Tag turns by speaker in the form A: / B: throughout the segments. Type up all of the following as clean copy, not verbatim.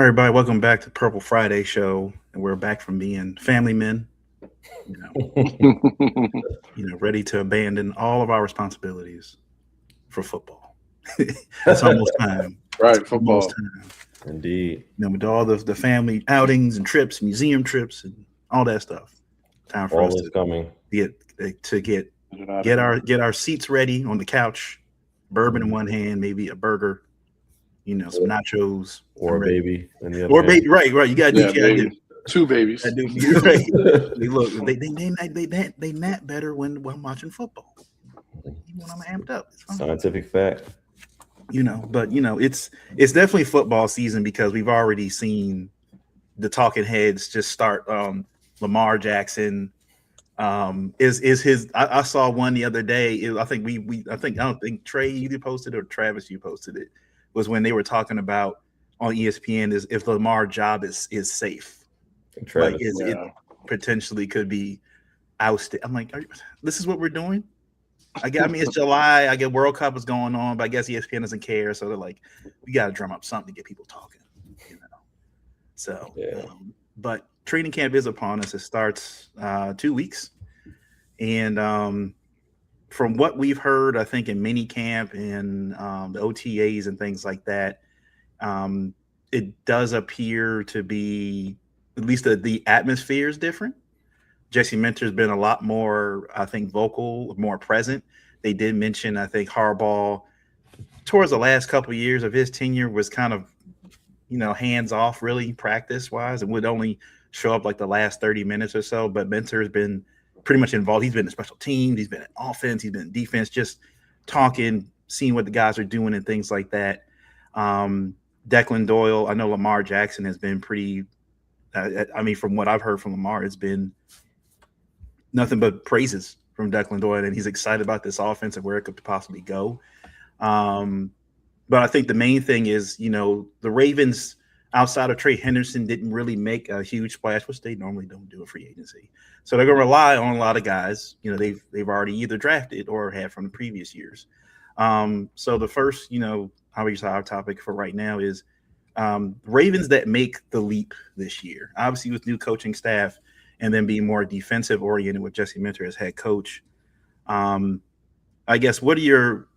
A: everybody, welcome back to Purple Friday show, and we're back from being family men, you know, ready to abandon all of our responsibilities for football. It's almost time. It's
B: Right,
A: almost
B: football.
A: time.
C: Indeed.
A: With all the family outings and trips, museum trips, and all that stuff. Time for us
C: Fall is coming.
A: get to get
B: Get out of
A: get
B: here.
A: our seats ready on the couch, bourbon in one hand, maybe a burger, some nachos,
C: Or
A: I'm
C: a
A: ready.
C: baby in the other
A: Or
C: hand.
A: baby, right. You gotta do,
B: Yeah, baby. Two babies.
A: I do. You're right. Look, they nap better when I'm watching football. Even when I'm amped up, it's fine.
C: Scientific fact.
A: But it's definitely football season because we've already seen the talking heads just start. Lamar Jackson is his. I saw one the other day. I think I don't think Trey either posted or Travis you posted it. Was when they were talking about on ESPN is if Lamar job is safe.
C: Travis.
A: Like it potentially could be ousted. I'm like, this is what we're doing. It's July. I get World Cup is going on, but I guess ESPN doesn't care. So they're like, we got to drum up something to get people talking. So,
C: Yeah.
A: But training camp is upon us. It starts 2 weeks, and from what we've heard, I think in mini camp and the OTAs and things like that, it does appear to be at least the atmosphere is different. Jesse Minter's been a lot more, I think, vocal, more present. They did mention, I think, Harbaugh towards the last couple of years of his tenure was kind of, hands off really practice wise and would only show up like the last 30 minutes or so. But Minter has been pretty much involved. He's been in special teams. He's been in offense. He's been in defense, just talking, seeing what the guys are doing and things like that. Declan Doyle, I know Lamar Jackson has been pretty from what I've heard from Lamar, it's been nothing but praises from Declan Doyle, and he's excited about this offense and where it could possibly go. But I think the main thing is, the Ravens, outside of Trey Henderson, didn't really make a huge splash, which they normally don't do a free agency. So they're going to rely on a lot of guys, they've already either drafted or had from the previous years. So the first, our topic for right now is Ravens that make the leap this year, obviously with new coaching staff and then being more defensive oriented with Jesse Minter as head coach. I guess, what are your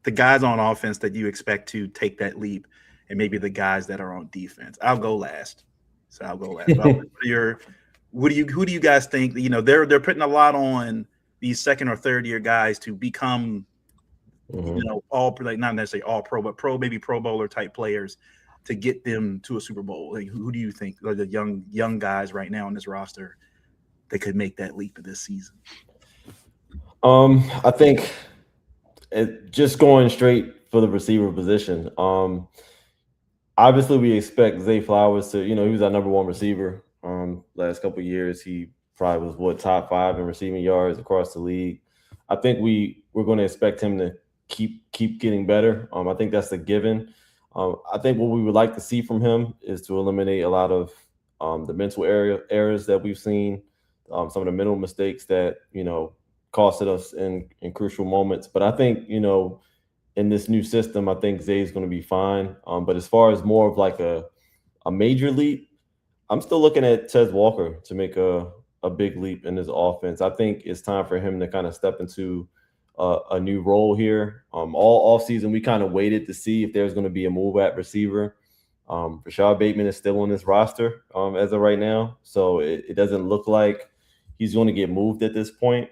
A: the guys on offense that you expect to take that leap and maybe the guys that are on defense? I'll go last. Who do you guys think, they're putting a lot on these second or third year guys to become, all, like, not necessarily all pro, but maybe pro bowler type players to get them to a Super Bowl? Like, who do you think are the young guys right now on this roster that could make that leap this season?
C: I think just going straight for the receiver position. Obviously, we expect Zay Flowers to, he was our number one receiver. Last couple of years, he probably was top 5 in receiving yards across the league. I think we're going to expect him to keep getting better. I think that's a given. I think what we would like to see from him is to eliminate a lot of the mental errors that we've seen, some of the mental mistakes that, costed us in crucial moments. But I think, in this new system, I think Zay's going to be fine. But as far as more of like a major leap, I'm still looking at Tez Walker to make a big leap in his offense. I think it's time for him to kind of step into a new role here. All offseason, we kind of waited to see if there's going to be a move at receiver. Rashad Bateman is still on this roster as of right now, so it doesn't look like he's going to get moved at this point.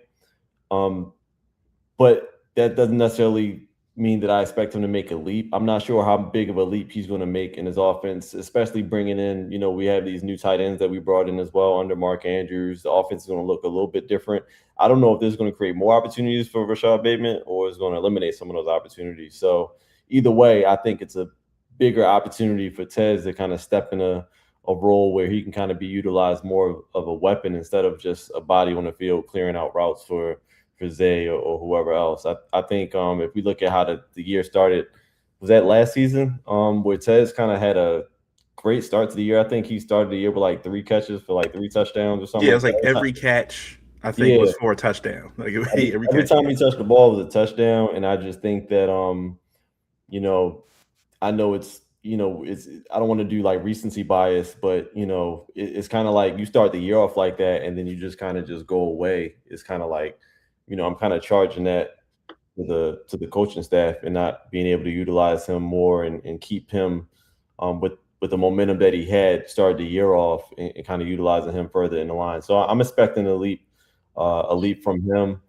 C: But that doesn't necessarily mean that I expect him to make a leap. I'm not sure how big of a leap he's going to make in his offense, especially bringing in, we have these new tight ends that we brought in as well under Mark Andrews. The offense is going to look a little bit different. I don't know if this is going to create more opportunities for Rashad Bateman or is going to eliminate some of those opportunities. So either way, I think it's a bigger opportunity for Tez to kind of step in a role where he can kind of be utilized more of a weapon instead of just a body on the field clearing out routes for Zay or whoever else. I think if we look at how the year started, was that last season where Tez kind of had a great start to the year. I think he started the year with like 3 catches for like 3 touchdowns or something.
A: Yeah, it was like every catch I think was for a touchdown. Like
C: every time he touched the ball was a touchdown. And I just think that I know it's, I don't want to do like recency bias, but it's kind of like you start the year off like that and then you just kind of just go away. It's kind of like, I'm kind of charging that to the coaching staff and not being able to utilize him more and keep him with the momentum that he had started the year off and kind of utilizing him further in the line. So I'm expecting a leap from him.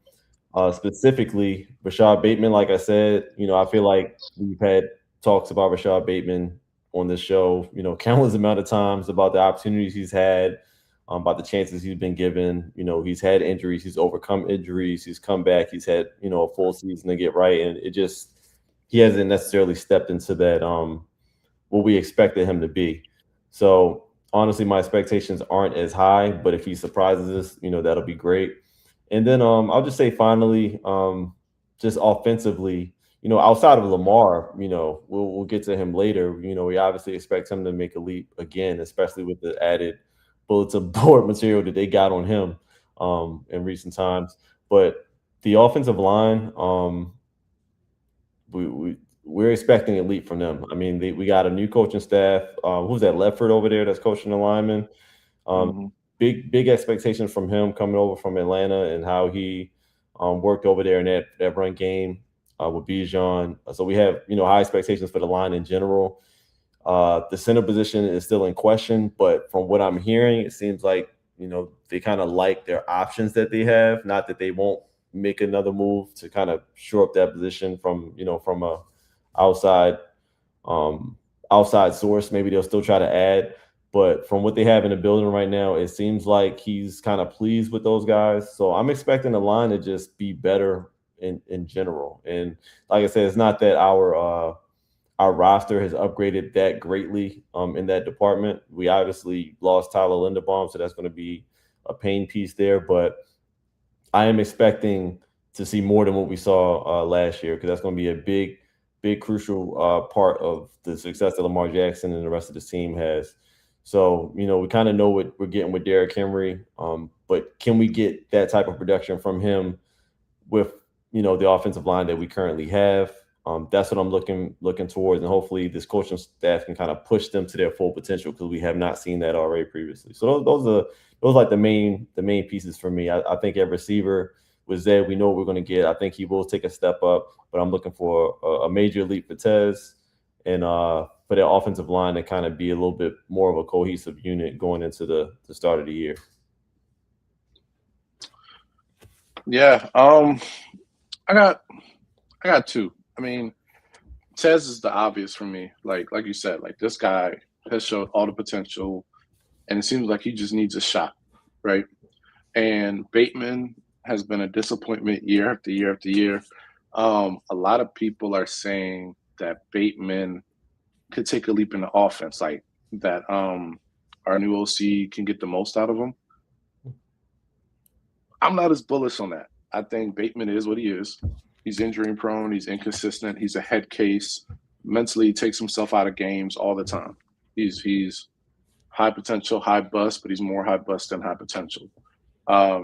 C: Specifically, Rashad Bateman, like I said, I feel like we've had talks about Rashad Bateman on this show, countless amount of times about the opportunities he's had, about the chances he's been given. He's had injuries, he's overcome injuries, he's come back, he's had, a full season to get right. And he hasn't necessarily stepped into that, what we expected him to be. So honestly, my expectations aren't as high, but if he surprises us, that'll be great. And then I'll just say finally, just offensively, outside of Lamar, we'll get to him later. We obviously expect him to make a leap again, especially with the added bulletin board material that they got on him in recent times. But the offensive line, we're expecting a leap from them. I mean, we got a new coaching staff. Who's that Ledford over there that's coaching the linemen?
A: Mm-hmm.
C: Big expectations from him coming over from Atlanta and how he worked over there in that run game with Bijan. So we have high expectations for the line in general. The center position is still in question, but from what I'm hearing, it seems like they kind of like their options that they have. Not that they won't make another move to kind of shore up that position from a outside outside source. Maybe they'll still try to add. But from what they have in the building right now, it seems like he's kind of pleased with those guys. So I'm expecting the line to just be better in general. And like I said, it's not that our roster has upgraded that greatly in that department. We obviously lost Tyler Linderbaum, so that's going to be a pain piece there. But I am expecting to see more than what we saw last year because that's going to be a big, crucial part of the success that Lamar Jackson and the rest of the team has. So, we kind of know what we're getting with Derrick Henry, but can we get that type of production from him with, the offensive line that we currently have? That's what I'm looking towards, and hopefully this coaching staff can kind of push them to their full potential because we have not seen that already previously. So those are like the main pieces for me. I think at receiver with Zed, we know what we're going to get. I think he will take a step up, but I'm looking for a major leap for Tez and for their offensive line to kind of be a little bit more of a cohesive unit going into the start of the year.
B: Yeah, I got two. I mean, Tez is the obvious for me. Like you said, like this guy has showed all the potential, and it seems like he just needs a shot, right? And Bateman has been a disappointment year after year after year. A lot of people are saying that Bateman could take a leap in the offense, like that our new OC can get the most out of him. I'm not as bullish on that. I think Bateman is what he is. He's injury prone. He's inconsistent. He's a head case. Mentally, he takes himself out of games all the time. He's high potential, high bust, but he's more high bust than high potential. I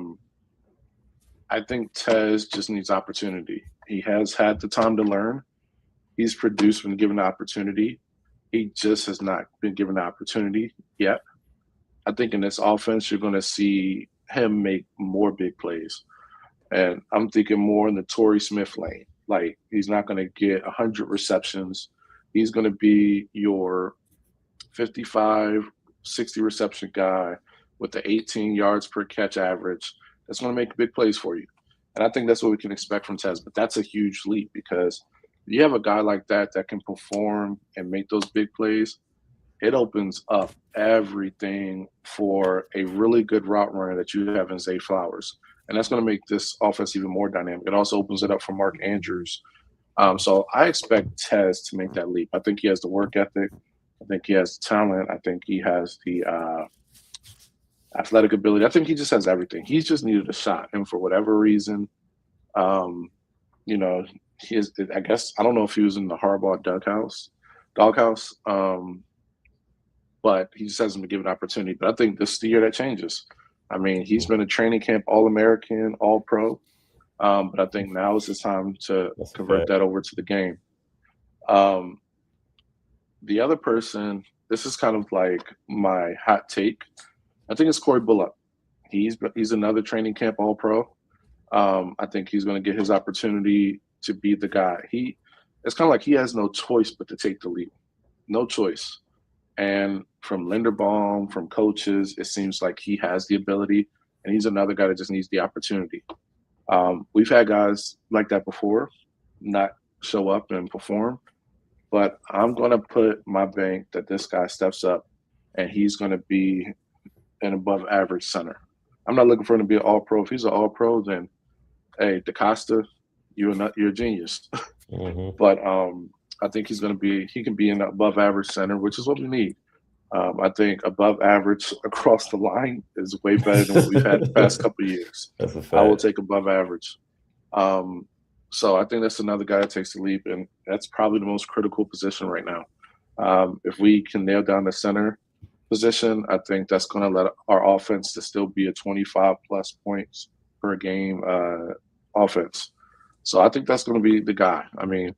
B: think Tez just needs opportunity. He has had the time to learn. He's produced when given the opportunity. He just has not been given the opportunity yet. I think in this offense, you're going to see him make more big plays. And I'm thinking more in the Torrey Smith lane. Like, he's not going to get 100 receptions. He's going to be your 55, 60 reception guy with the 18 yards per catch average. That's going to make big plays for you. And I think that's what we can expect from Tez. But that's a huge leap because you have a guy like that can perform and make those big plays. It opens up everything for a really good route runner that you have in Zay Flowers. And that's going to make this offense even more dynamic. It also opens it up for Mark Andrews. So I expect Tez to make that leap. I think he has the work ethic. I think he has the talent. I think he has the athletic ability. I think he just has everything. He's just needed a shot. And for whatever reason, he is, I guess, I don't know if he was in the Harbaugh doghouse, but he just hasn't been given an opportunity. But I think this is the year that changes. I mean, he's been a training camp All-American, All-Pro, but I think now is his time to convert that over to the game. The other person, this is kind of like my hot take. I think it's Corey Bullock. He's another training camp All Pro. I think he's going to get his opportunity to be the guy. It's kind of like he has no choice but to take the lead, no choice. And from Linderbaum, from coaches, it seems like he has the ability, and he's another guy that just needs the opportunity. We've had guys like that before, not show up and perform, but I'm going to put my bank that this guy steps up, and he's going to be an above average center. I'm not looking for him to be an all pro. If he's an all pro, then hey, DaCosta, you're a genius.
C: Mm-hmm.
B: But I think he can be an above average center, which is what we need. I think above average across the line is way better than what we've had the past couple of years.
C: That's a fact.
B: I will take above average. So I think that's another guy that takes the leap, and that's probably the most critical position right now. If we can nail down the center position, I think that's going to let our offense to still be a 25 plus points per game offense. So I think that's going to be the guy. I mean,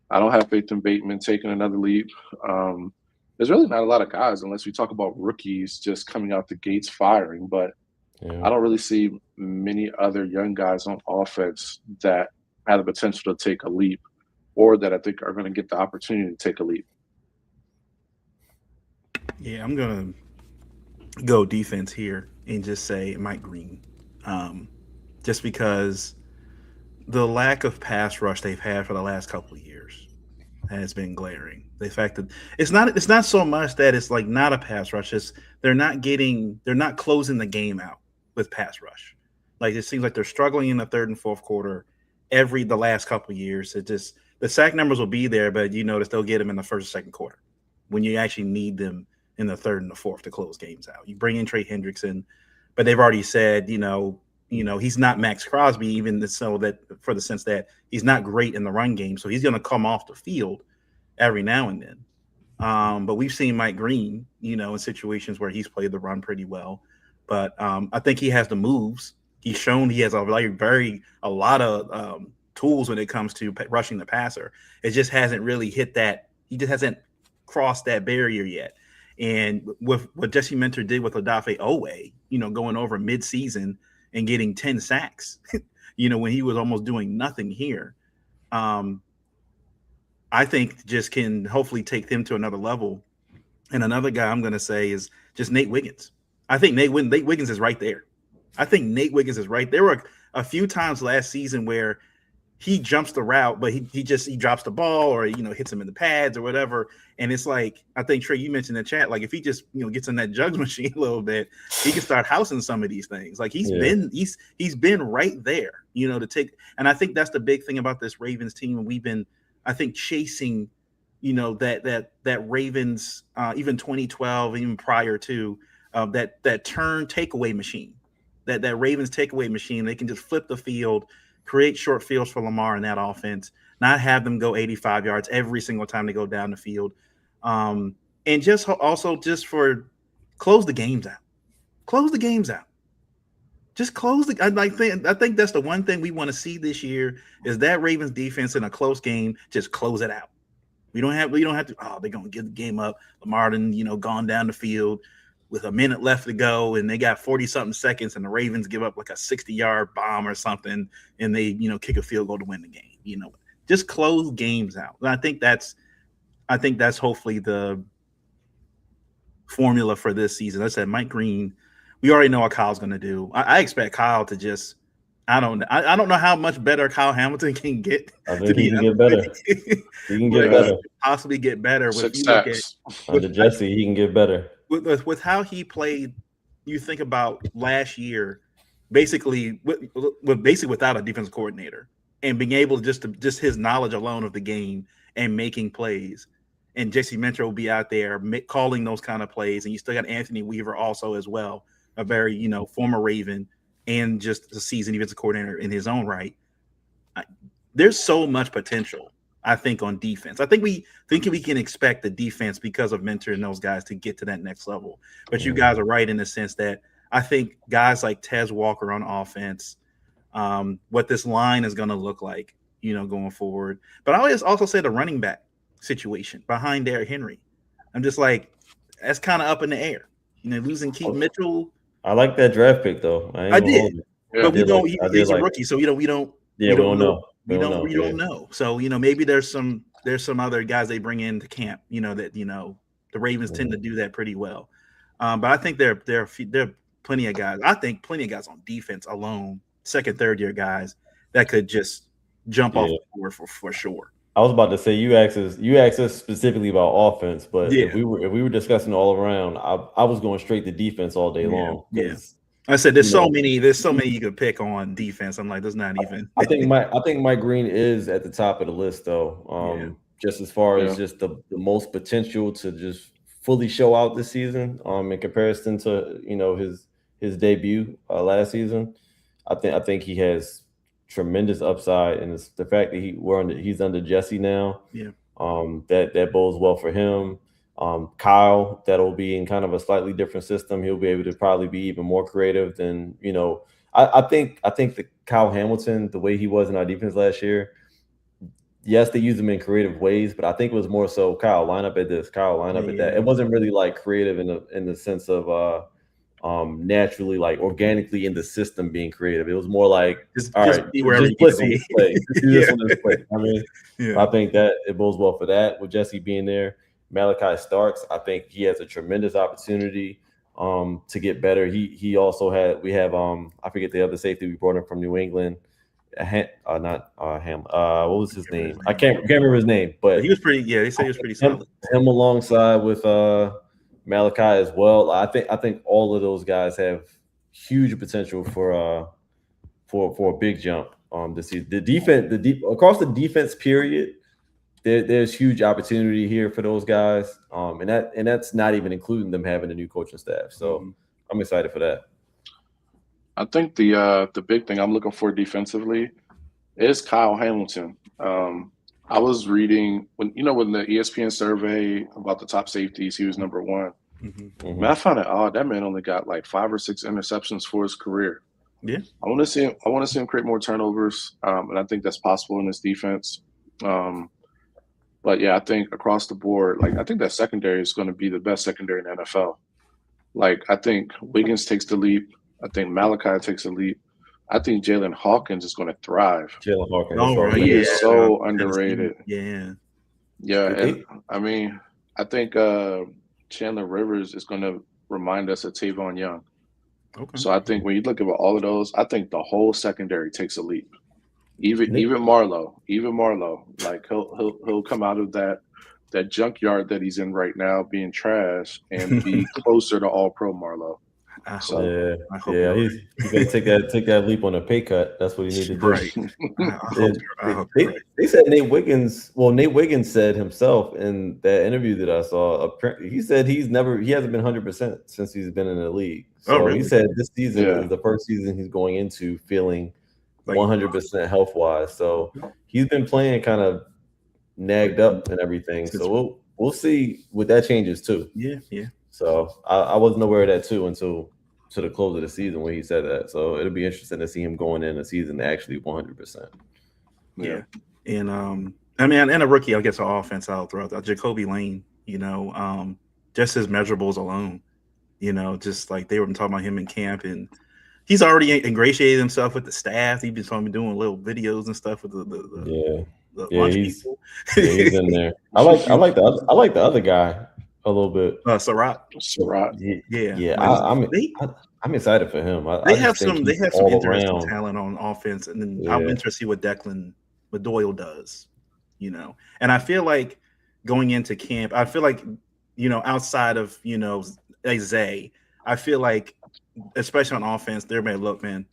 B: I don't have faith in Bateman taking another leap. There's really not a lot of guys unless we talk about rookies just coming out the gates firing, but I don't really see many other young guys on offense that have the potential to take a leap or that I think are going to get the opportunity to take a leap.
A: Yeah, I'm going to go defense here and just say Mike Green. Just because the lack of pass rush they've had for the last couple of years has been glaring. The fact that it's not so much that it's like not a pass rush, it's they're not closing the game out with pass rush. Like it seems like they're struggling in the third and fourth quarter the last couple of years. It just the sack numbers will be there, but you notice they'll get them in the first or second quarter when you actually need them in the third and the fourth to close games out. You bring in Trey Hendrickson, but they've already said, he's not Max Crosby, even so that for the sense that he's not great in the run game. So he's going to come off the field every now and then. But we've seen Mike Green, in situations where he's played the run pretty well. But I think he has the moves. He's shown he has a lot of tools when it comes to rushing the passer. It just hasn't really hit that. He just hasn't crossed that barrier yet. And with what Jesse Minter did with Odafe Owe, going over midseason and getting 10 sacks, when he was almost doing nothing here, I think just can hopefully take them to another level. And another guy I'm going to say is just Nate Wiggins. I think Nate Wiggins is right there. There were a few times last season where he jumps the route, but he drops the ball or, hits him in the pads or whatever. And it's like, I think, Trey, you mentioned in the chat, like if he just, gets in that jugs machine a little bit, he can start housing some of these things. Like he's been right there, to take. And I think that's the big thing about this Ravens team. And we've been, I think, chasing, that Ravens, even 2012, even prior to that turn takeaway machine, that Ravens takeaway machine. They can just flip the field, create short fields for Lamar in that offense, not have them go 85 yards every single time they go down the field. And just also just for close the games out. Just close I think that's the one thing we want to see this year is that Ravens defense in a close game, just close it out. We don't have to, they're going to get the game up. Lamar done, gone down the field with a minute left to go, and they got 40-something seconds, and the Ravens give up like a 60-yard bomb or something, and they, kick a field goal to win the game. Just close games out. And I think that's hopefully the formula for this season. I said Mike Green. We already know what Kyle's going to do. I expect Kyle to just. I don't know how much better Kyle Hamilton can get.
C: I think he can get better. He can get better.
A: Possibly get better.
C: Under Jesse, he can get better.
A: With how he played, you think about last year, basically without a defensive coordinator, and being able to just his knowledge alone of the game and making plays, and Jesse Minter will be out there calling those kind of plays, and you still got Anthony Weaver also as well, a very former Raven and just a seasoned defensive coordinator in his own right. There's so much potential, I think, on defense. I think we can expect the defense because of Minter and those guys to get to that next level. But you guys are right in the sense that I think guys like Tez Walker on offense, what this line is going to look like, going forward. But I always also say the running back situation behind Derrick Henry. I'm just like, that's kind of up in the air. Losing Keith Mitchell.
C: I like that draft pick though. I ain't gonna hold it.
B: Yeah.
A: But we don't. He's a
C: like
A: rookie, so we don't
C: know.
A: We don't know. So maybe there's some other guys they bring into camp. That the Ravens tend to do that pretty well. But I think there are plenty of guys. I think plenty of guys on defense alone, second, third year guys that could just jump off the board for sure.
C: I was about to say you asked us specifically about offense, but if we were discussing all around, I was going straight to defense all day long.
A: Yeah. I said there's so many you could pick on defense. I'm like, there's not even.
C: I think Mike Green is at the top of the list though. Just as far as just the most potential to just fully show out this season. In comparison to his debut last season, I think he has tremendous upside, and it's the fact that he's under Jesse now.
A: Yeah.
C: That bodes well for him. Kyle, that'll be in kind of a slightly different system. He'll be able to probably be even more creative than I think the Kyle Hamilton, the way he was in our defense last year. Yes, they used him in creative ways, but I think it was more so Kyle line up at this, Kyle line up at that. It wasn't really like creative in the sense of naturally, like organically in the system being creative. It was more like just blitz on this play. Just do this on this play. I mean, I think that it bodes well for that with Jesse being there. Malachi Starks, I think he has a tremendous opportunity to get better. We have I forget the other safety we brought in from New England. What was his name? I can't remember his name, but
A: he was pretty. Yeah, they say he was pretty solid.
C: Him alongside with Malachi as well. I think all of those guys have huge potential for a big jump. To see the defense, across the defense period, there's huge opportunity here for those guys. And that's not even including them having a new coaching staff. So I'm excited for that.
B: I think the big thing I'm looking for defensively is Kyle Hamilton. I was reading when the ESPN survey about the top safeties, he was number one. Man, I found it odd that man only got like 5 or 6 interceptions for his career.
A: Yeah,
B: I want to see him create more turnovers, and I think that's possible in his defense. But yeah, I think across the board, like I think that secondary is going to be the best secondary in the NFL. Like I think Wiggins takes the leap. I think Malachi takes a leap. I think Jalen Hawkins is going to thrive.
C: Jalen Hawkins,
B: he is so underrated.
A: Yeah.
B: And I mean, I think Chandler Rivers is going to remind us of Tavon Young.
A: Okay.
B: So I think when you look at all of those, I think the whole secondary takes a leap. Even Marlowe, like he'll come out of that junkyard that he's in right now, being trash, and be closer to All-Pro Marlowe.
C: He's gonna take that leap on a pay cut. That's what he needed to do.
A: Right.
C: They said Nate Wiggins. Well, Nate Wiggins said himself in that interview that I saw. He said he hasn't been 100% since he's been in the league. So he said this season is the first season he's going into feeling 100% health wise. So he's been playing kind of nagged up and everything. So we'll see what that changes too.
A: Yeah.
C: So I wasn't aware of that too until to the close of the season when he said that. So it'll be interesting to see him going in a season actually 100%.
B: Yeah.
A: And I mean, and a rookie, I guess, an offense out throughout Jacoby Lane, just his measurables alone, just like they were talking about him in camp, and he's already ingratiated himself with the staff. He's been doing little videos and stuff with the lunch people.
C: He's in there. I like the other guy a little bit.
B: Surratt.
C: I'm excited for him.
A: They have some interesting talent on offense, and then I'm interested to see what Doyle does. And I feel like going into camp, I feel like outside of Zay, I feel like especially on offense, they're man, look, man,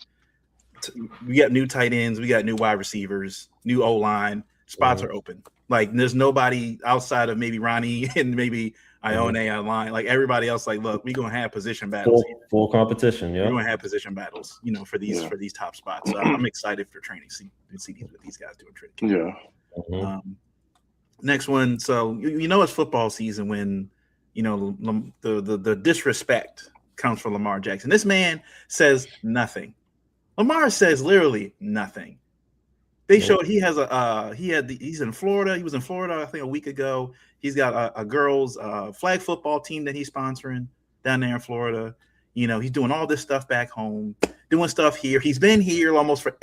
A: we got new tight ends, we got new wide receivers, new O-line, spots are open. Like there's nobody outside of maybe Ronnie and maybe Ione online. Like everybody else, like, look, we're gonna have position battles.
C: Full competition, yeah.
A: We're gonna have position battles, for these top spots. So I'm excited for training to see what these guys do in training.
B: Yeah.
A: Next one. So it's football season when the disrespect comes from Lamar Jackson. This man says nothing. Lamar says literally nothing. They showed he has he's in Florida. He was in Florida, I think, a week ago. He's got a girls flag football team that he's sponsoring down there in Florida. He's doing all this stuff back home, doing stuff here. He's been here almost for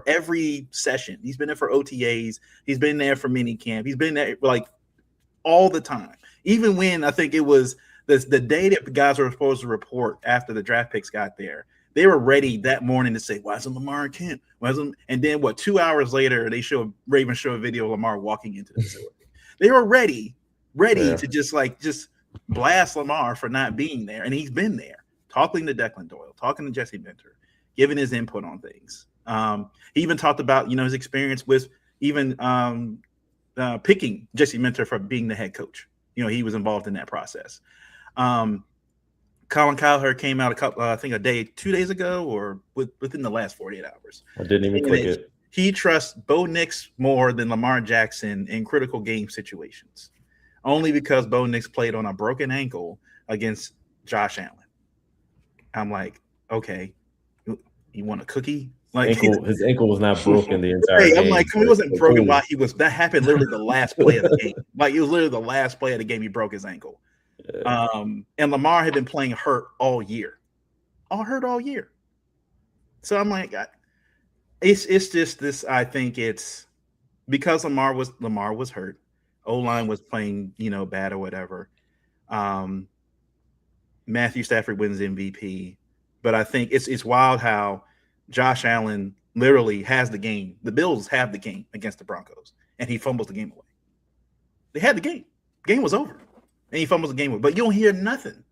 A: every session. He's been there for OTAs. He's been there for mini camp. He's been there like all the time. Even when I think it was the day that the guys were supposed to report after the draft picks got there, they were ready that morning to say, "Why isn't Lamar in camp? And then 2 hours later, Ravens show a video of Lamar walking into the facility. They were ready to just blast Lamar for not being there, and he's been there, talking to Declan Doyle, talking to Jesse Minter, giving his input on things. He even talked about his experience with even picking Jesse Minter for being the head coach. He was involved in that process. Colin Cowherd came out a day, 2 days ago, or within the last 48 hours.
C: I didn't even click it.
A: He trusts Bo Nix more than Lamar Jackson in critical game situations, only because Bo Nix played on a broken ankle against Josh Allen. I'm like, okay, you want a cookie? Like
C: his ankle was not broken the entire game.
A: I'm like, it wasn't broken while he was. That happened literally the last play of the game. Like it was literally the last play of the game. He broke his ankle. Yeah. And Lamar had been playing hurt all year. So I'm like, it's just this. I think it's because Lamar was hurt. O-line was playing, bad or whatever. Matthew Stafford wins MVP, but I think it's wild how Josh Allen literally has the game. The Bills have the game against the Broncos, and he fumbles the game away. They had the game. The game was over. And he fumbles the game away. But you don't hear nothing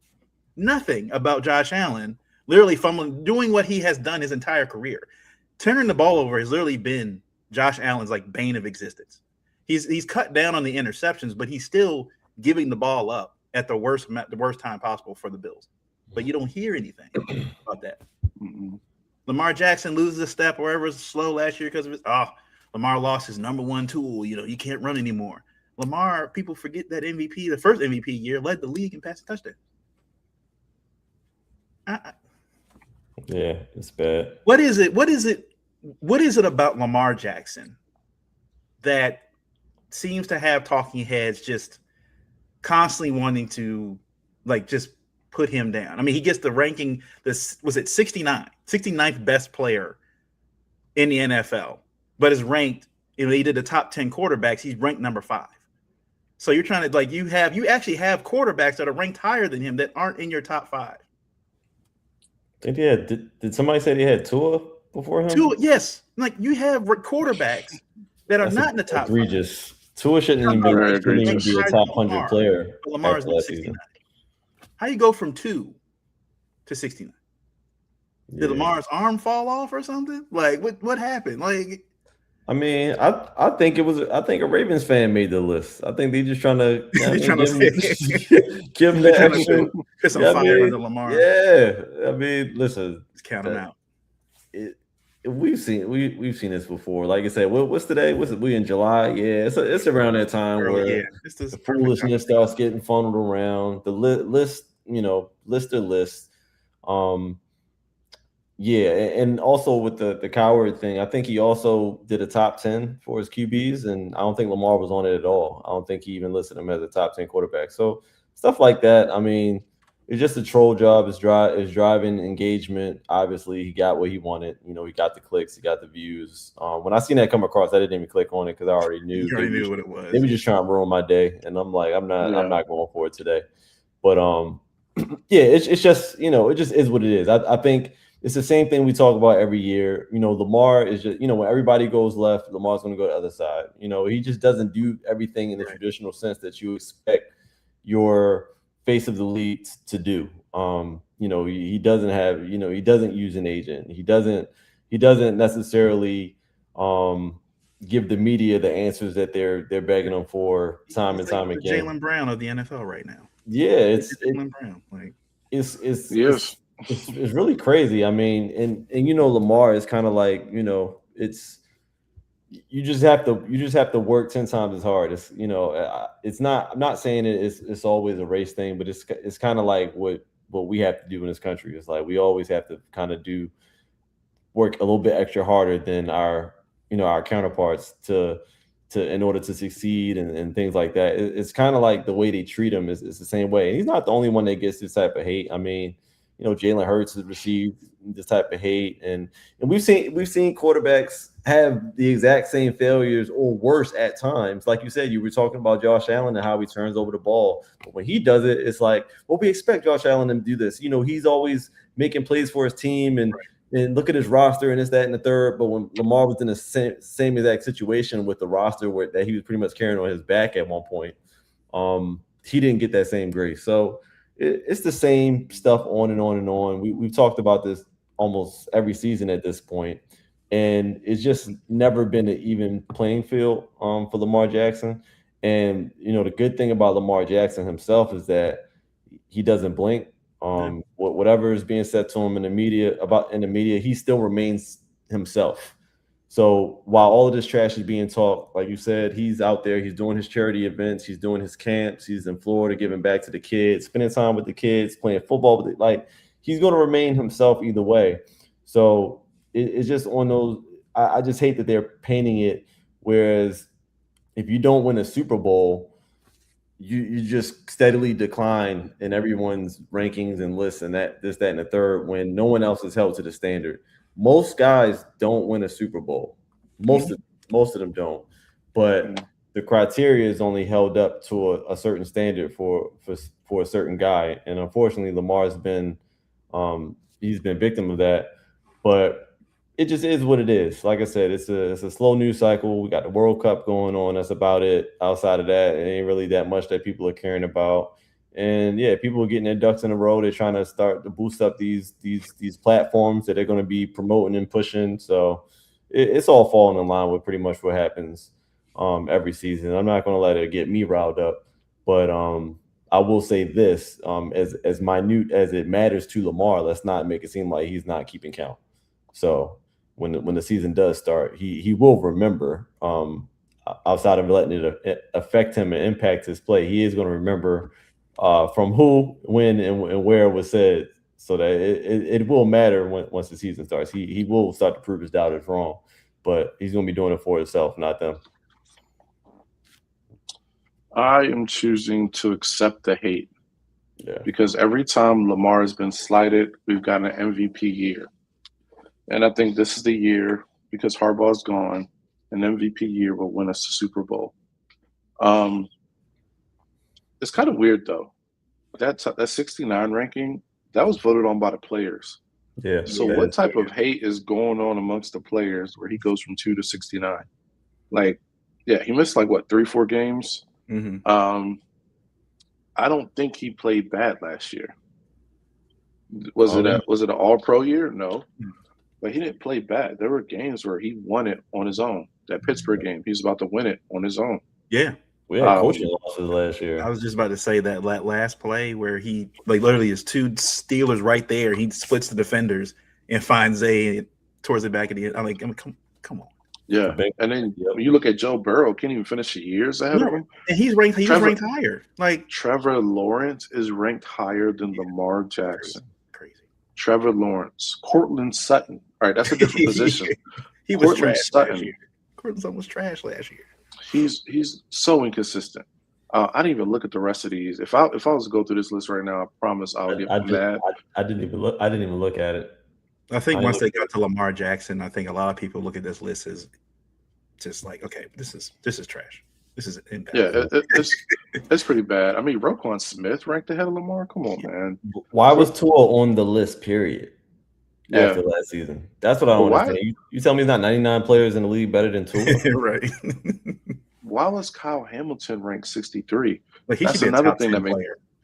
A: about Josh Allen literally fumbling, doing what he has done his entire career. Turning the ball over has literally been Josh Allen's bane of existence. He's cut down on the interceptions, but he's still giving the ball up at the worst time possible for the Bills. But you don't hear anything about that. Mm-hmm. Lamar Jackson loses a step wherever it's slow last year because of Lamar lost his number one tool. You can't run anymore. Lamar, people forget that MVP, the first MVP year, led the league in passing touchdowns.
C: Yeah, it's bad.
A: What is it about Lamar Jackson that seems to have talking heads just constantly wanting to just put him down? I mean, he gets the ranking, was it 69th best player in the NFL, but is ranked, he did the top 10 quarterbacks, he's ranked number 5. So you're trying to you actually have quarterbacks that are ranked higher than him that aren't in your top 5.
C: Did somebody say they had Tua before him?
A: Tua, yes. You have quarterbacks that are not in the top 5.
C: Tua shouldn't even be a top 100 player.
A: But Lamar's at 69. How you go from 2 to 69? Did Lamar's arm fall off or something? What happened?
C: I mean, I think a Ravens fan made the list. I think they're just trying to give him the extra.
A: Put some fire under Lamar.
C: Yeah, I mean, listen,
A: just count him out.
C: We've seen this before. Like I said, what's today? We in July? Yeah, it's around that time where the foolishness starts getting funneled around. The list. Yeah, and also with the Coward thing, I think he also did a top 10 for his QBs, and I don't think Lamar was on it at all. I don't think he even listed him as a top 10 quarterback. So stuff like that, I mean, it's just a troll job. It's driving engagement. Obviously, he got what he wanted. He got the clicks, he got the views. When I seen that come across, I didn't even click on it because I already knew.
A: You already knew what it was.
C: They were just trying to ruin my day, and I'm like, I'm not going for it today. But yeah, it's just it just is what it is. I think. It's the same thing we talk about every year. Lamar is just, when everybody goes left, Lamar's going to go to the other side. He just doesn't do everything in the traditional sense that you expect your face of the league to do. He doesn't have, he doesn't use an agent. He doesn't necessarily give the media the answers that they're begging them for time and time again.
A: Jaylen Brown of the NFL right now.
C: Yeah, it's
A: Jaylen Brown.
C: It's really crazy. I mean, and Lamar is kind of like, it's you just have to work 10 times as hard. It's not. I'm not saying it's always a race thing, but it's kind of like what we have to do in this country. It's like we always have to kind of work a little bit extra harder than our our counterparts to in order to succeed and things like that. It's kind of like the way they treat him is the same way. And he's not the only one that gets this type of hate. I mean, Jalen Hurts has received this type of hate, and we've seen quarterbacks have the exact same failures or worse at times. Like you said, you were talking about Josh Allen and how he turns over the ball, but when he does it, it's like, well, we expect Josh Allen to do this. He's always making plays for his team and look at his roster and this, that, and the third. But when Lamar was in the same exact situation with the roster that he was pretty much carrying on his back at one point, he didn't get that same grace. So it's the same stuff on and on and on. We've talked about this almost every season at this point, and it's just never been an even playing field for Lamar Jackson. And the good thing about Lamar Jackson himself is that he doesn't blink. Whatever is being said to him in the media, he still remains himself. So while all of this trash is being talked, like you said, he's out there, he's doing his charity events, he's doing his camps, he's in Florida giving back to the kids, spending time with the kids, playing football with it. Like, he's going to remain himself either way. So it's just on those. I just hate that they're painting it. Whereas if you don't win a Super Bowl, you just steadily decline in everyone's rankings and lists and that, and the third, when no one else is held to the standard. Most guys don't win a Super Bowl. Most of them don't. But the criteria is only held up to a certain standard for a certain guy. And unfortunately, Lamar's been he's been victim of that. But it just is what it is. Like I said, it's a slow news cycle. We got the World Cup going on. That's about it. Outside of that, it ain't really that much that people are caring about. And yeah, people are getting their ducks in a row. They're trying to start to boost up these platforms that they're going to be promoting and pushing. So it's all falling in line with pretty much what happens every season. I'm not going to let it get me riled up, but I will say this: as minute as it matters to Lamar, let's not make it seem like he's not keeping count. So when the season does start, he will remember. Outside of letting it affect him and impact his play, he is going to remember from who, when, and where it was said, so that it will matter once the season starts. He will start to prove his doubters wrong, but he's going to be doing it for himself, not them.
B: I am choosing to accept the hate because every time Lamar has been slighted, we've gotten an MVP year. And I think this is the year, because Harbaugh's gone, an MVP year will win us the Super Bowl. It's kind of weird, though. That 69 ranking, that was voted on by the players.
C: Yeah.
B: So what type of hate is going on amongst the players where he goes from 2 to 69? Like, yeah, he missed 3-4 games.
A: Mm-hmm.
B: I don't think he played bad last year. Was it an all-pro year? No. But he didn't play bad. There were games where he won it on his own. That Pittsburgh game, he was about to win it on his own.
A: Yeah.
C: We had coaching losses last year.
A: I was just about to say that last play where he literally is two Steelers right there. He splits the defenders and finds Zay towards the back of the end. I mean, come on.
B: Yeah. And then when you look at Joe Burrow, can't even finish the years ahead of him.
A: And he was ranked higher.
B: Trevor Lawrence is ranked higher than Lamar Jackson. Crazy. Trevor Lawrence. Cortland Sutton. All right, that's a different position.
A: He was trash last year. Cortland Sutton was trash last year.
C: He's
B: so inconsistent. I didn't even look at the rest of these. If I was to go through this list right now, I promise I would get mad.
C: I didn't even look at it.
A: I think once they got to Lamar Jackson, I think a lot of people look at this list as just like, okay, this is trash. This is impact.
B: Yeah, it's pretty bad. I mean, Roquan Smith ranked ahead of Lamar. Come on, man.
C: Why was Tua on the list? Period. After last season, that's what I don't understand. You tell me there's not 99 players in the league better than Tua,
A: right?
B: Why was Kyle Hamilton ranked 63?
A: That's another thing that makes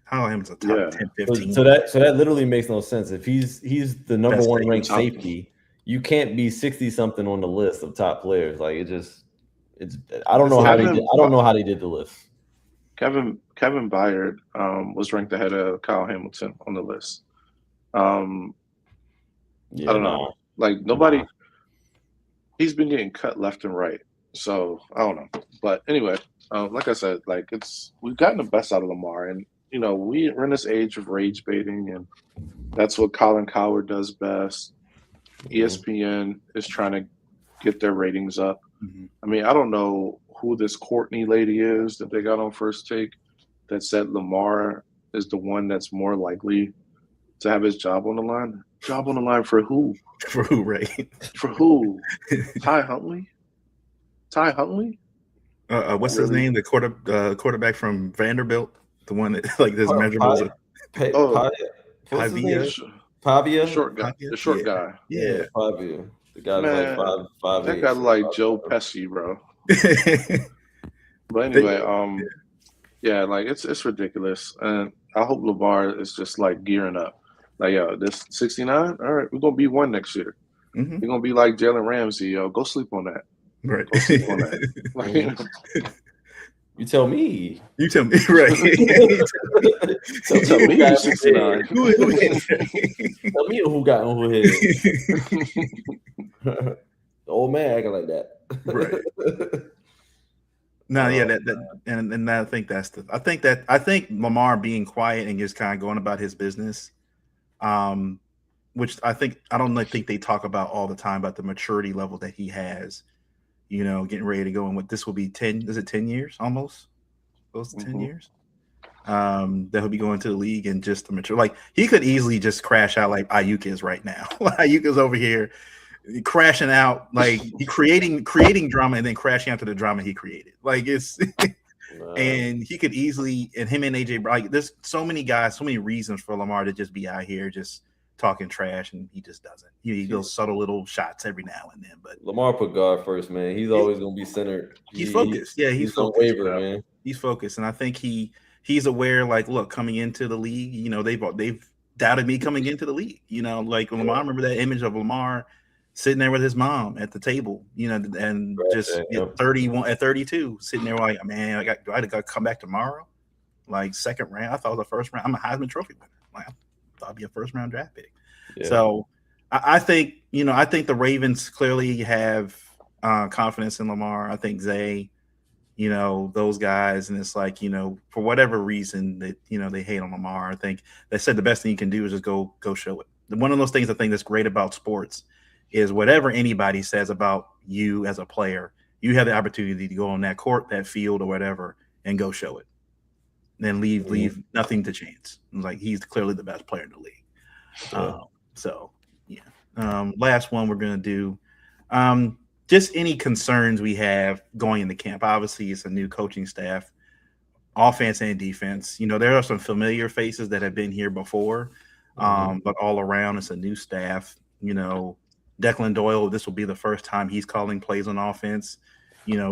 A: Kyle Hamilton's a top 10, 15.
C: So that literally makes no sense. If he's the number one ranked safety, you can't be 60 something on the list of top players. Like I don't know how they did the list.
B: Kevin Byard was ranked ahead of Kyle Hamilton on the list. I don't know. Nobody. He's been getting cut left and right. So I don't know. But anyway, like I said, we've gotten the best out of Lamar, and we're in this age of rage baiting, and that's what Colin Cowherd does best. ESPN is trying to get their ratings up.
A: Mhm.
B: I mean, I don't know who this Courtney lady is that they got on First Take that said Lamar is the one that's more likely to have his job on the line. Job on the line for who?
A: For who, right?
B: For who? Ty Huntley? Ty Huntley?
A: What's his
B: Really?
A: name? The quarterback from Vanderbilt, the one that like this
C: Pa-
A: measurables
C: Pa-
A: of
B: Oh,
C: What's his
A: Pavia.
C: name?
B: sh- the
C: Pavia.
B: short guy.
A: Pavia?
B: The short guy.
C: Yeah,
A: Yeah.
C: Pavia. The guy's like
B: Man,
C: five
B: that
C: eight.
B: guy like Joe Pesci, bro.
A: Yeah.
B: But
A: They-
B: anyway, yeah, like it's ridiculous, and I hope Lamar is just like gearing up. Like, yo, this 69. All right, we're gonna be one next year.
A: Mhm.
B: We're gonna be like Jalen Ramsey. Yo, go sleep on that.
A: Right.
B: Go sleep on that. Like,
C: You tell me.
A: You tell me, right?
B: tell me you're 69.
A: Who is that?
C: Tell me who got on who head. The old man acting like that.
A: Right. No, yeah, and I think I think Lamar being quiet and just kind of going about his business, which I don't think they talk about all the time about the maturity level that he has, getting ready to go, and what this will be 10, is it 10 years almost? Close to 10 years. That he'll be going to the league and just the mature, like he could easily just crash out like Ayuk is right now. Ayuk is over here crashing out, like creating drama and then crashing out to the drama he created. Like it's and he could easily, and him and AJ, like there's so many guys, so many reasons for Lamar to just be out here just talking trash, and he just doesn't. He goes subtle little shots every now and then, but
C: Lamar put God first, man. He's always gonna be centered.
A: He's focused. Yeah, he's focused.
C: Waver, man.
A: He's focused, and I think he's aware. Like, look, coming into the league, they've doubted me coming into the league. Like Lamar. Remember that image of Lamar sitting there with his mom at the table, and just at 31, at 32, sitting there like, man, do I got to come back tomorrow? Like second round. I thought it was a first round. I'm a Heisman Trophy winner. Like I thought I'd be a first round draft pick. Yeah. So I think the Ravens clearly have confidence in Lamar. I think Zay, those guys, and it's like, for whatever reason that, they hate on Lamar. I think they said the best thing you can do is just go show it. One of those things I think that's great about sports is whatever anybody says about you as a player, you have the opportunity to go on that court, that field, or whatever, and go show it. Then leave nothing to chance. Like he's clearly the best player in the league. Last one we're gonna do. Just any concerns we have going into camp. Obviously, it's a new coaching staff, offense and defense. There are some familiar faces that have been here before, but all around it's a new staff. Declan Doyle, this will be the first time he's calling plays on offense.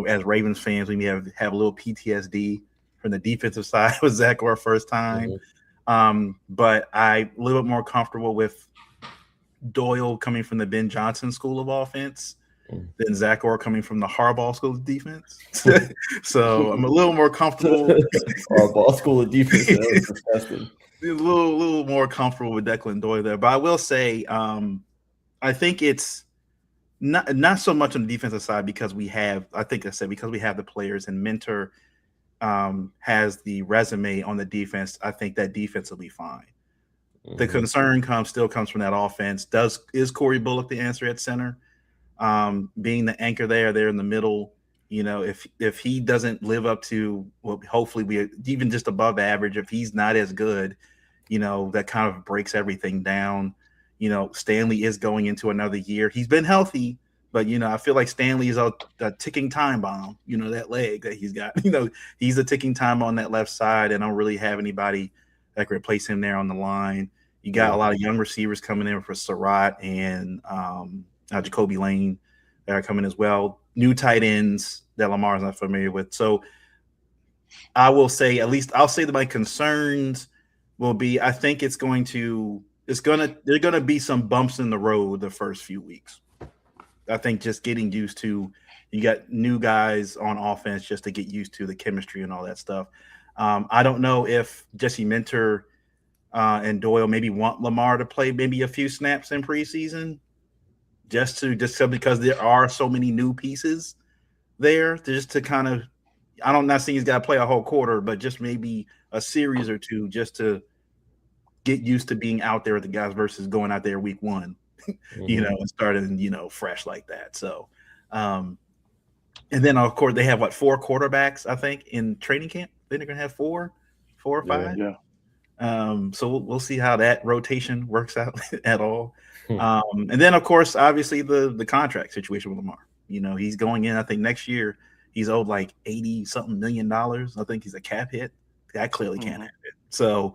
A: As Ravens fans, we may have a little PTSD from the defensive side with Zach Orr first time. But I'm a little bit more comfortable with Doyle coming from the Ben Johnson school of offense than Zach Orr coming from the Harbaugh school of defense. So I'm a little more comfortable.
C: Harbaugh school of defense.
A: A little more comfortable with Declan Doyle there. But I will say, I think it's not so much on the defensive side because we have the players, and Mentor has the resume on the defense. I think that defense will be fine. The concern still comes from that offense. Is Corey Bullock the answer at center? Being the anchor there in the middle, if he doesn't live up to what hopefully we even just above average, if he's not as good, that kind of breaks everything down. Stanley is going into another year. He's been healthy, but I feel like Stanley is a ticking time bomb. That leg that he's got. He's a ticking time on that left side, and I don't really have anybody that can replace him there on the line. You got a lot of young receivers coming in for Surratt and Jacoby Lane that are coming as well. New tight ends that Lamar's not familiar with. So I will say, at least I'll say that my concerns will be, I think there's going to be some bumps in the road the first few weeks. I think just getting used to, you got new guys on offense just to get used to the chemistry and all that stuff. I don't know if Jesse Mentor and Doyle maybe want Lamar to play maybe a few snaps in preseason, just because there are so many new pieces there, just to kind of, I'm not saying he's got to play a whole quarter, but just maybe a series or two just to get used to being out there with the guys versus going out there week one, and starting, fresh like that. So And then of course they have 4 quarterbacks, I think, in training camp. Then they're gonna have four or five.
B: Yeah.
A: So we'll see how that rotation works out at all.
C: Hmm.
A: And then of course, obviously the contract situation with Lamar. He's going in. I think next year he's owed like $80-something million. I think he's a cap hit. That clearly can't happen. So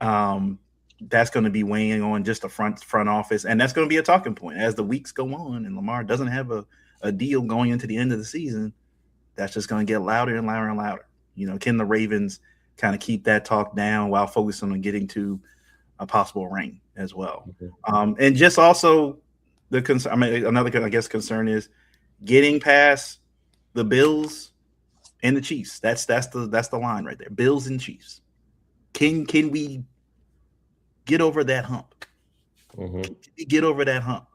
A: that's going to be weighing on just the front office, and that's going to be a talking point as the weeks go on. And Lamar doesn't have a deal going into the end of the season. That's just going to get louder and louder and louder. Can the Ravens kind of keep that talk down while focusing on getting to a possible ring as well? And just also the concern. Another, I guess, concern is getting past the Bills and the Chiefs. That's the line right there. Bills and Chiefs. Can we get over that hump?
C: Mm-hmm.
A: Can we get over that hump?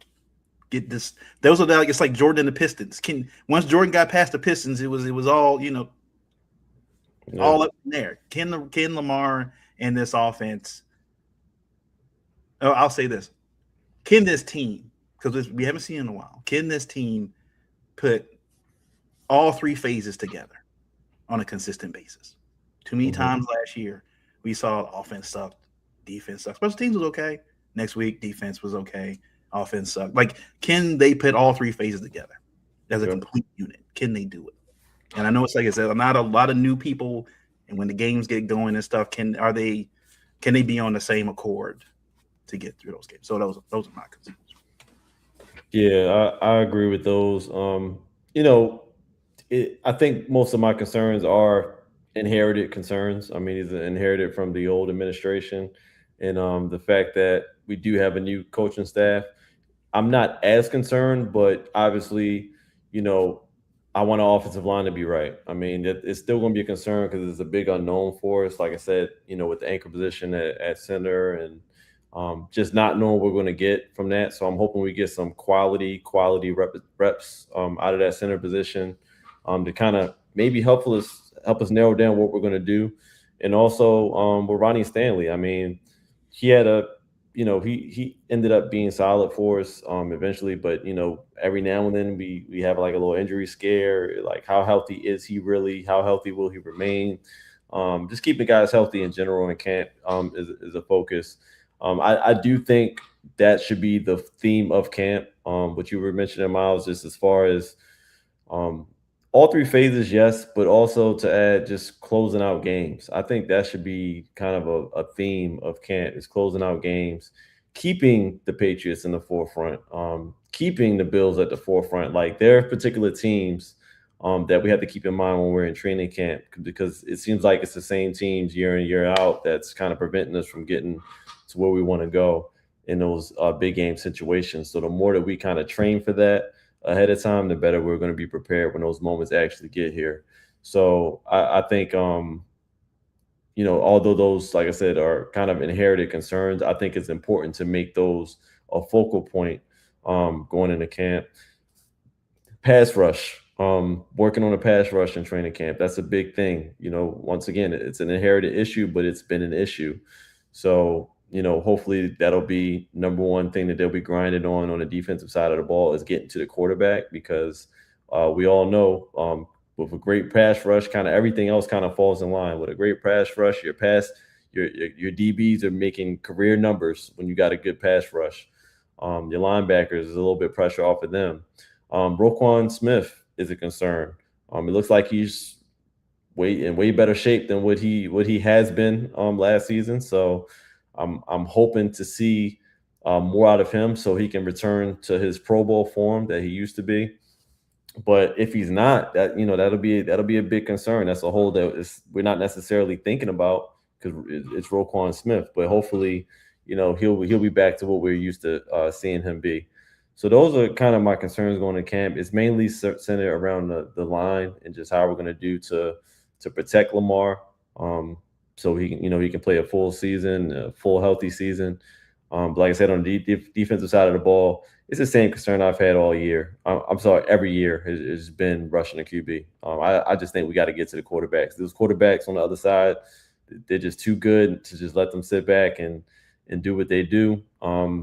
A: Get this. Those are it's like Jordan and the Pistons. Once Jordan got past the Pistons, it was all all up in there. Can Lamar and this offense? Oh, I'll say this: can this team, because we haven't seen it in a while, can this team put all 3 phases together on a consistent basis? Too many times last year we saw offense sucked, defense sucked. Special teams was okay. Next week, defense was okay. Offense sucked. Like, can they put all 3 phases together as a complete unit? Can they do it? And I know it's like I said, not a lot of new people. And when the games get going and stuff, can they be on the same accord to get through those games? So those are my concerns.
C: Yeah, I agree with those. I think most of my concerns are inherited concerns. I mean, these are inherited from the old administration, and the fact that we do have a new coaching staff. I'm not as concerned, but obviously, I want our offensive line to be right. I mean, it's still going to be a concern because it's a big unknown for us. Like I said, with the anchor position at center and just not knowing what we're going to get from that. So I'm hoping we get some quality reps out of that center position to kind of maybe help us narrow down what we're going to do. And also with Ronnie Stanley, I mean, he had he ended up being solid for us eventually, but every now and then we have like a little injury scare. Like, how healthy is he really? How healthy will he remain? Just keeping guys healthy in general in camp is a focus. I do think that should be the theme of camp. What you were mentioning, Miles, just as far as all 3 phases, yes, but also to add just closing out games. I think that should be kind of a theme of camp, is closing out games, keeping the Patriots in the forefront, keeping the Bills at the forefront. Like, there are particular teams that we have to keep in mind when we're in training camp, because it seems like it's the same teams year in, year out that's kind of preventing us from getting to where we want to go in those big game situations. So the more that we kind of train for that ahead of time, the better we're going to be prepared when those moments actually get here. So I think, although those, like I said, are kind of inherited concerns, I think it's important to make those a focal point going into camp. Pass rush, working on a pass rush in training camp. That's a big thing. Once again, it's an inherited issue, but it's been an issue. So, hopefully that'll be number one thing that they'll be grinding on the defensive side of the ball, is getting to the quarterback, because we all know with a great pass rush, kind of everything else kind of falls in line. With a great pass rush, your DBs are making career numbers when you got a good pass rush. Your linebackers is a little bit pressure off of them. Roquan Smith is a concern. It looks like he's in way better shape than what he has been last season. So I'm hoping to see more out of him so he can return to his Pro Bowl form that he used to be. But if he's not, that'll be a big concern. That's a hole that we're not necessarily thinking about, because it's Roquan Smith. But hopefully, he'll be back to what we're used to seeing him be. So those are kind of my concerns going to camp. It's mainly centered around the line and just how we're going to do to protect Lamar, so he can play a full season, a full healthy season. But like I said, on the defensive side of the ball, it's the same concern I've had all year. I'm sorry, every year has been rushing the QB. I just think we got to get to the quarterbacks. Those quarterbacks on the other side, they're just too good to just let them sit back and do what they do.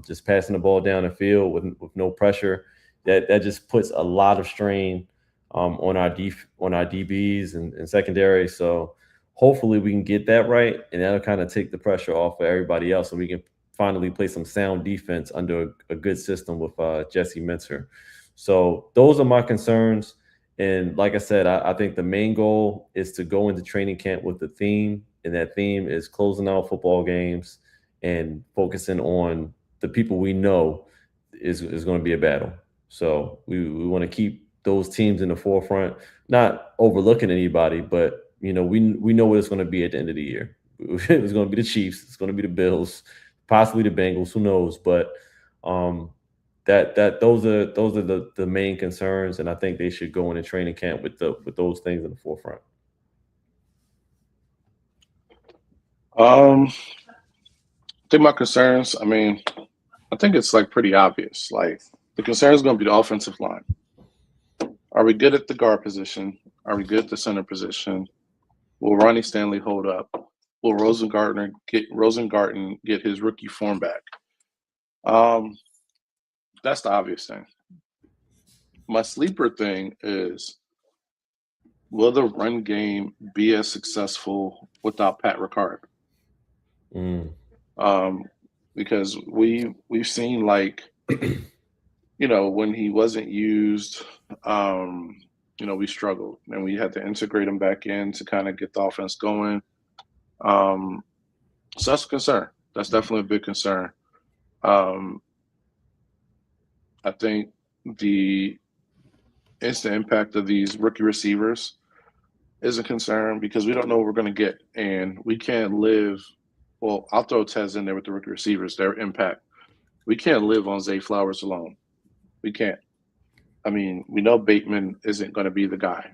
C: Just passing the ball down the field with no pressure that just puts a lot of strain on our DBs and secondary. So hopefully we can get that right, and that'll kind of take the pressure off of everybody else, so we can finally play some sound defense under a good system with Jesse Minter. So those are my concerns. And like I said, I think the main goal is to go into training camp with the theme, and that theme is closing out football games and focusing on the people we know is going to be a battle. So we want to keep those teams in the forefront, not overlooking anybody, but we know what it's going to be at the end of the year. It's going to be the Chiefs, it's going to be the Bills, possibly the Bengals, who knows? But those are the main concerns, and I think they should go into training camp with those things in the forefront.
B: I think my concerns, I think it's like pretty obvious. Like, the concern is going to be the offensive line. Are we good at the guard position? Are we good at the center position? Will Ronnie Stanley hold up? Will Rosengarten get his rookie form back? That's the obvious thing. My sleeper thing is, will the run game be as successful without Pat Ricard? Because we've seen, like, when he wasn't used, we struggled, and we had to integrate him back in to kind of get the offense going. So that's a concern. That's definitely a big concern. I think the instant impact of these rookie receivers is a concern, because we don't know what we're going to get, and we can't live. Well, I'll throw Tez in there with the rookie receivers, their impact. We can't live on Zay Flowers alone. We can't. We know Bateman isn't going to be the guy,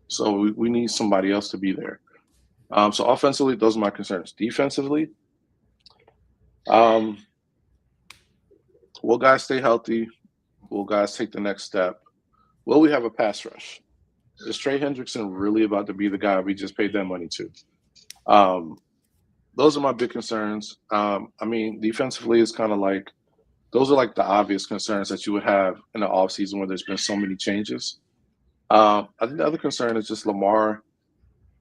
B: so we need somebody else to be there. So offensively, those are my concerns. Defensively, will guys stay healthy? Will guys take the next step? Will we have a pass rush? Is Trey Hendrickson really about to be the guy we just paid that money to? Those are my big concerns. Defensively, it's kind of like, those are like the obvious concerns that you would have in the offseason where there's been so many changes. I think the other concern is just Lamar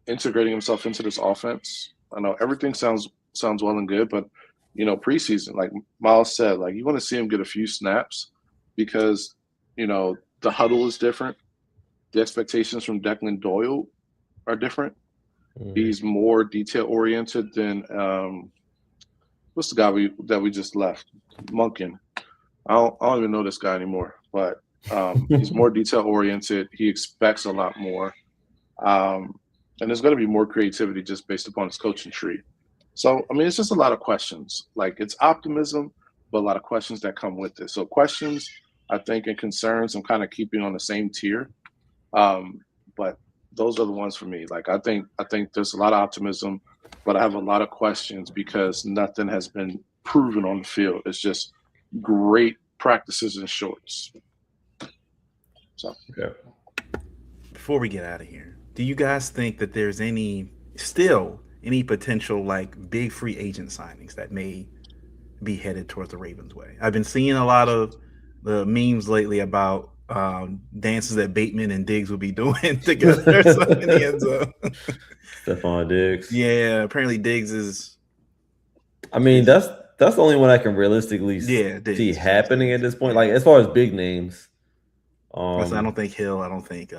B: integrating himself into this offense. I know everything sounds well and good, but preseason, like Miles said, like, you want to see him get a few snaps, because the huddle is different. The expectations from Declan Doyle are different. He's more detail oriented than what's the guy that we just left? Monken. I don't even know this guy anymore, but he's more detail oriented. He expects a lot more, and there's going to be more creativity just based upon his coaching tree. So it's just a lot of questions. Like, it's optimism, but a lot of questions that come with it. So questions, I think, and concerns, I'm kind of keeping on the same tier. But those are the ones for me. Like, I think there's a lot of optimism, but I have a lot of questions because nothing has been proven on the field. It's just great practices in shorts. So,
C: yeah.
A: Before we get out of here, do you guys think that there's any potential, like, big free agent signings that may be headed towards the Ravens' way? I've been seeing a lot of the memes lately about dances that Bateman and Diggs will be doing together in the end zone.
C: Stephon Diggs.
A: Yeah, apparently Diggs is.
C: That's the only one I can realistically see happening at this point. Like, as far as big names,
A: I don't think Hill. I don't think.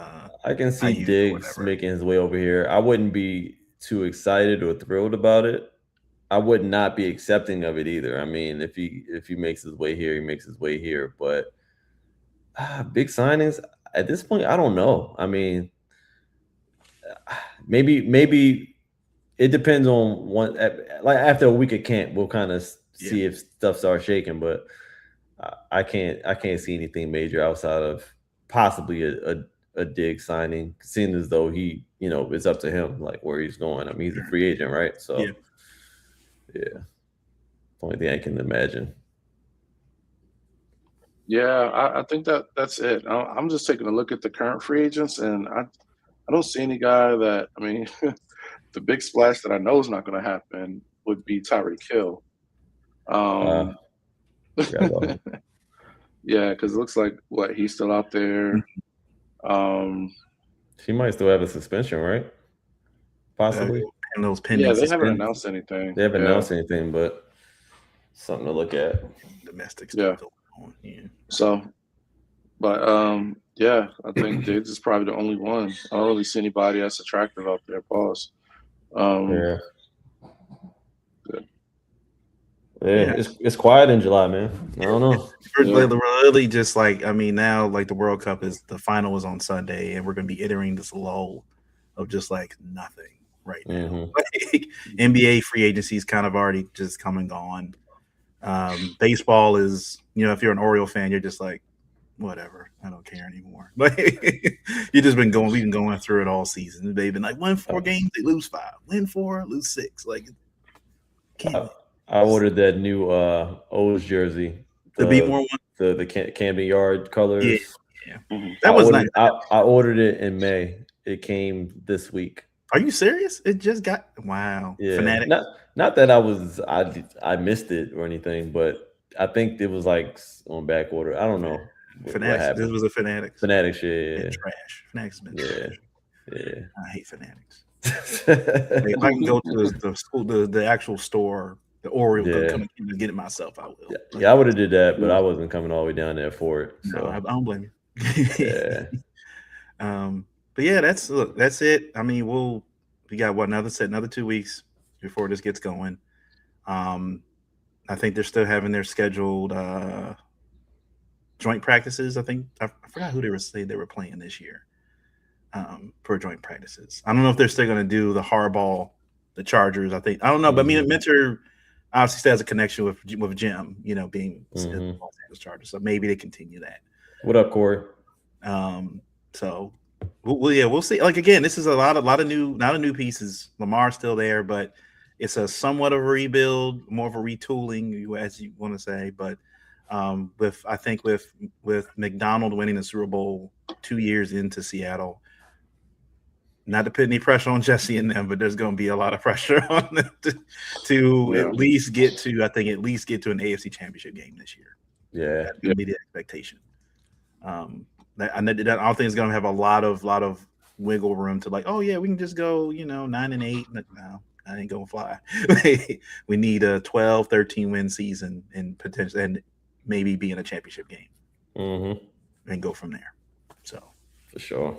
C: I can see Diggs making his way over here. I wouldn't be too excited or thrilled about it. I would not be accepting of it either. If he makes his way here, he makes his way here. But big signings at this point, I don't know. Maybe it depends on one. Like, after a week of camp, we'll kind of see if stuff starts shaking. But I can't see anything major outside of possibly a Diggs signing, seeing as though he, it's up to him, like, where he's going. He's a free agent, right? So yeah. Only thing I can imagine.
B: Yeah, I think that's it. I'm just taking a look at the current free agents, and I don't see any guy that, the big splash that I know is not going to happen would be Tyreek Hill. Yeah, because it looks like he's still out there.
C: He might still have a suspension, right? Possibly.
A: And those pending
B: Yeah, they haven't
A: suspensions.
B: announced anything.
C: They haven't announced anything, but something to look at.
A: Domestic stuff going on. Yeah.
B: So, but yeah, I think Diggs is probably the only one. I don't really see anybody that's attractive out there. Pause.
C: Yeah. Yeah, it's quiet in July, man. I don't know.
A: Really, just like now, like the World Cup the final is on Sunday, and we're going to be entering this lull of just like nothing right now. Like, NBA free agency is kind of already just come and gone. Baseball is, if you're an Oriole fan, you're just like, whatever, I don't care anymore. Like we've been going through it all season. They've been like, win 4 games, they lose 5. Win 4, lose 6. Like,
C: I ordered that new O's jersey. The Camden Yard colors.
A: Yeah. That was nice.
C: I ordered it in May. It came this week.
A: Are you serious? It just got wow.
C: Yeah.
A: Fanatic.
C: Not that I missed it or anything, but I think it was like on back order. I don't know.
A: Fanatics. This was a Fanatics.
C: Fanatics, yeah.
A: Trash. Fanatics been trash.
C: Yeah.
A: I hate Fanatics. If I can go to the school, the actual store, the Oriole, come and get it myself, I will.
C: Yeah, I would have did that, but I wasn't coming all the way down there for it. So.
A: No, I don't blame you.
C: Yeah.
A: But yeah, that's it. I mean, we got another 2 weeks before this gets going. I think they're still having their scheduled joint practices. I think I forgot who they were playing this year for joint practices. I don't know if they're still going to do the hardball, the Chargers. I don't know, but I mean, Minter obviously still has a connection with Jim, being Los Angeles Chargers. So maybe they continue that.
C: What up, Corey?
A: So we'll see. Like again, this is a lot of new pieces. Lamar's still there, but it's a somewhat of a rebuild, more of a retooling, as you want to say. But with McDonald winning the Super Bowl 2 years into Seattle, not to put any pressure on Jesse and them, but there's going to be a lot of pressure on them to at least get to an AFC Championship game this year.
C: Yeah,
A: that's going to be the expectation. I don't think it's going to have a lot of wiggle room to like, oh yeah, we can just go 9-8. No, I ain't gonna fly. We need a 12-13 win season and potentially and maybe be in a championship game and go from there. So
C: for sure.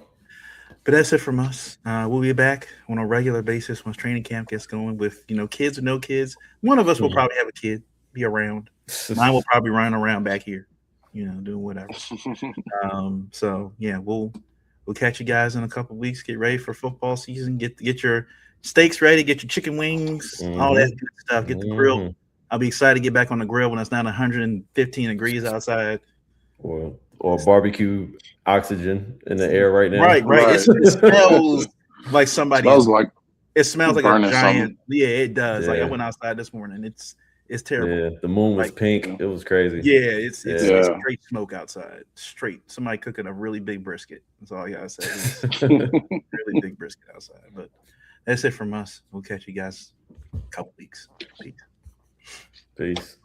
A: But that's it from us. We'll be back on a regular basis once training camp gets going with kids or no kids. One of us will probably have a kid, be around. Mine will probably run around back here, doing whatever. So yeah, we'll catch you guys in a couple of weeks. Get ready for football season. Get your steaks ready. Get your chicken wings. All that good stuff. Get the grill. I'll be excited to get back on the grill when it's not 115 degrees outside.
C: Or barbecue oxygen in the air right now.
A: Right. It smells like somebody. It smells like a giant. Something. Yeah, it does. Yeah. Like I went outside this morning. It's terrible.
C: Yeah, the moon was pink. It was crazy.
A: Yeah, it's straight smoke outside. Straight. Somebody cooking a really big brisket. That's all I gotta say. Really big brisket outside. But that's it from us. We'll catch you guys in a couple weeks. Peace.